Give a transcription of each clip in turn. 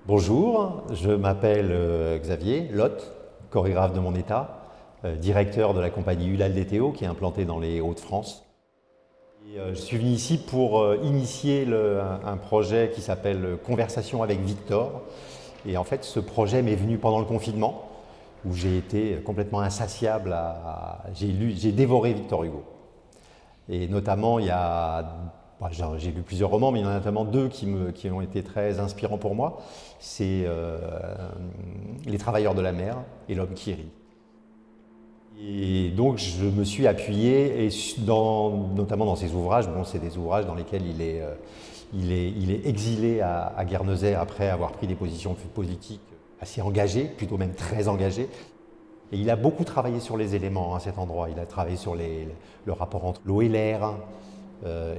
Bonjour, je m'appelle Xavier Lotte, chorégraphe de mon état, directeur de la compagnie Hulal DTO qui est implantée dans les Hauts-de-France. Je suis venu ici pour initier un projet qui s'appelle Conversation avec Victor. Et en fait, ce projet m'est venu pendant le confinement, où j'ai été complètement insatiable j'ai dévoré Victor Hugo. Et notamment, j'ai lu plusieurs romans, mais il y en a notamment deux qui ont été très inspirants pour moi. C'est Les Travailleurs de la mer et L'Homme qui rit. Et donc je me suis appuyé, notamment dans ces ouvrages, c'est des ouvrages dans lesquels il est exilé à Guernesey après avoir pris des positions politiques assez engagées, plutôt même très engagées. Et il a beaucoup travaillé sur les éléments à cet endroit. Il a travaillé sur le rapport entre l'eau et l'air.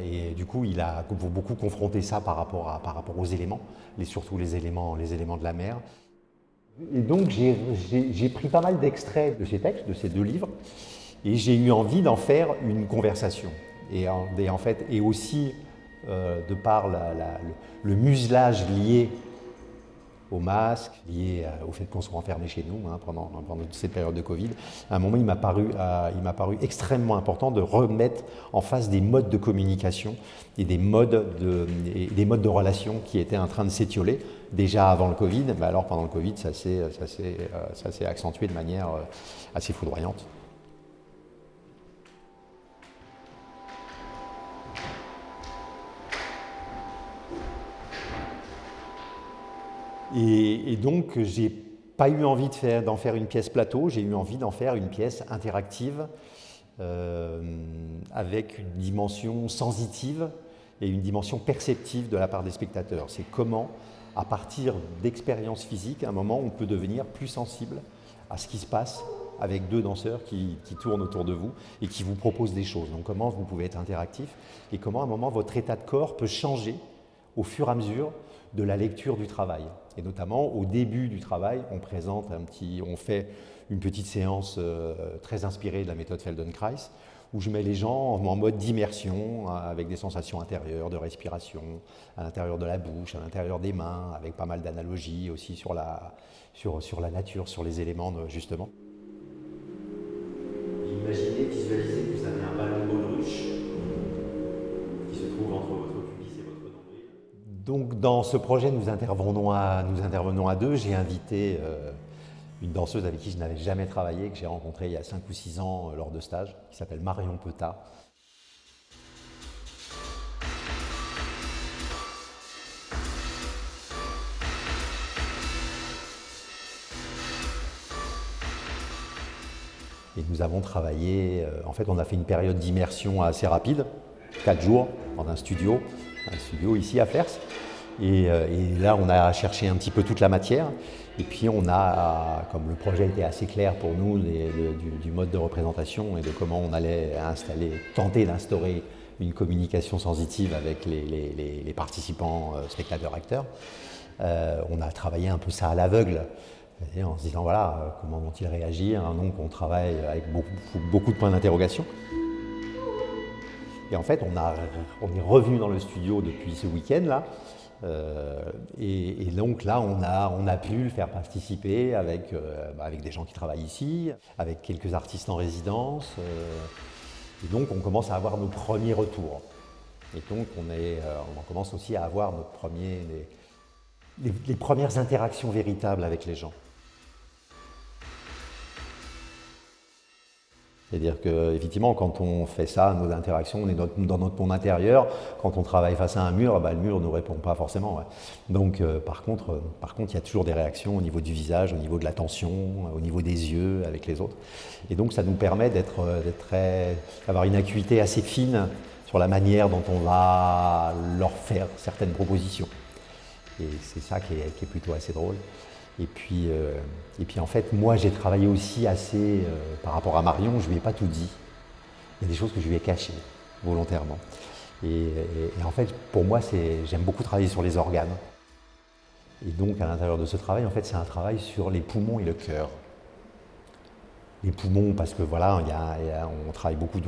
Et du coup, il a beaucoup confronté ça par rapport aux éléments, surtout les éléments de la mer. Et donc, j'ai pris pas mal d'extraits de ces textes, de ces deux livres, et j'ai eu envie d'en faire une conversation. Et aussi, de par le muselage lié au masque, lié au fait qu'on soit enfermé chez nous pendant cette période de Covid. À un moment, il m'a paru extrêmement important de remettre en face des modes de communication et des modes de relation qui étaient en train de s'étioler déjà avant le Covid, mais alors pendant le Covid, ça s'est accentué de manière assez foudroyante. Et donc, j'ai pas eu envie d'en faire une pièce plateau, j'ai eu envie d'en faire une pièce interactive avec une dimension sensitive et une dimension perceptive de la part des spectateurs. C'est comment, à partir d'expériences physiques, à un moment, on peut devenir plus sensible à ce qui se passe avec deux danseurs qui tournent autour de vous et qui vous proposent des choses. Donc comment vous pouvez être interactif et comment, à un moment, votre état de corps peut changer au fur et à mesure de la lecture du travail. Et notamment, au début du travail, on fait une petite séance très inspirée de la méthode Feldenkrais, où je mets les gens en mode d'immersion, avec des sensations intérieures, de respiration, à l'intérieur de la bouche, à l'intérieur des mains, avec pas mal d'analogies aussi sur la nature, sur les éléments, justement. Imaginez, visualisez que vous avez un ballon de baudruche qui se trouve entre votre pubis et votre nombril. Donc dans ce projet, nous intervenons à deux. J'ai invité une danseuse avec qui je n'avais jamais travaillé, que j'ai rencontrée il y a 5 ou 6 ans lors de stage, qui s'appelle Marion Petat. Et nous avons travaillé, en fait on a fait une période d'immersion assez rapide, 4 jours, dans un studio ici à Flers. Et là on a cherché un petit peu toute la matière. Et puis comme le projet était assez clair pour nous, du mode de représentation et de comment on allait tenter d'instaurer une communication sensitive avec les participants, spectateurs, acteurs, on a travaillé un peu ça à l'aveugle. En se disant voilà, comment vont-ils réagir, donc on travaille avec beaucoup de points d'interrogation. Et en fait, on est revenu dans le studio depuis ce week-end là, et donc là, on a pu le faire participer avec des gens qui travaillent ici, avec quelques artistes en résidence, et donc on commence à avoir nos premiers retours. Et donc on commence aussi à avoir les premières interactions véritables avec les gens. C'est-à-dire qu'effectivement, quand on fait ça, nos interactions, on est dans notre monde intérieur. Quand on travaille face à un mur, le mur ne nous répond pas forcément. Ouais. Donc, par contre, il y a toujours des réactions au niveau du visage, au niveau de l'attention, au niveau des yeux avec les autres. Et donc, ça nous permet d'avoir une acuité assez fine sur la manière dont on va leur faire certaines propositions. Et c'est ça qui est plutôt assez drôle. Et puis en fait, moi j'ai travaillé aussi assez, par rapport à Marion, je ne lui ai pas tout dit. Il y a des choses que je lui ai cachées, volontairement. Et en fait, pour moi, j'aime beaucoup travailler sur les organes. Et donc, à l'intérieur de ce travail, en fait, c'est un travail sur les poumons et le cœur. Les poumons, parce que voilà, on travaille beaucoup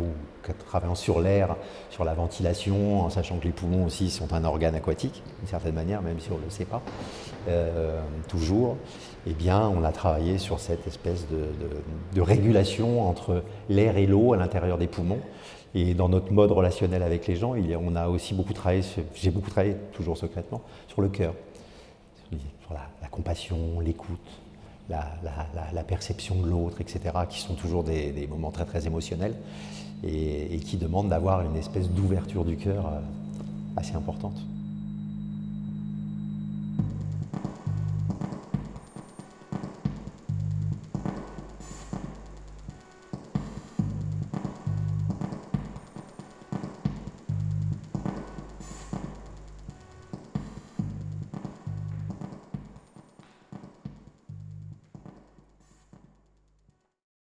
travaillant sur l'air, sur la ventilation, en sachant que les poumons aussi sont un organe aquatique, d'une certaine manière, même si on ne le sait pas toujours. Eh bien, on a travaillé sur cette espèce de régulation entre l'air et l'eau à l'intérieur des poumons. Et dans notre mode relationnel avec les gens, on a aussi beaucoup travaillé, j'ai beaucoup travaillé, toujours secrètement, sur le cœur, sur la compassion, l'écoute, la perception de l'autre, etc., qui sont toujours des moments très très émotionnels et qui demandent d'avoir une espèce d'ouverture du cœur assez importante.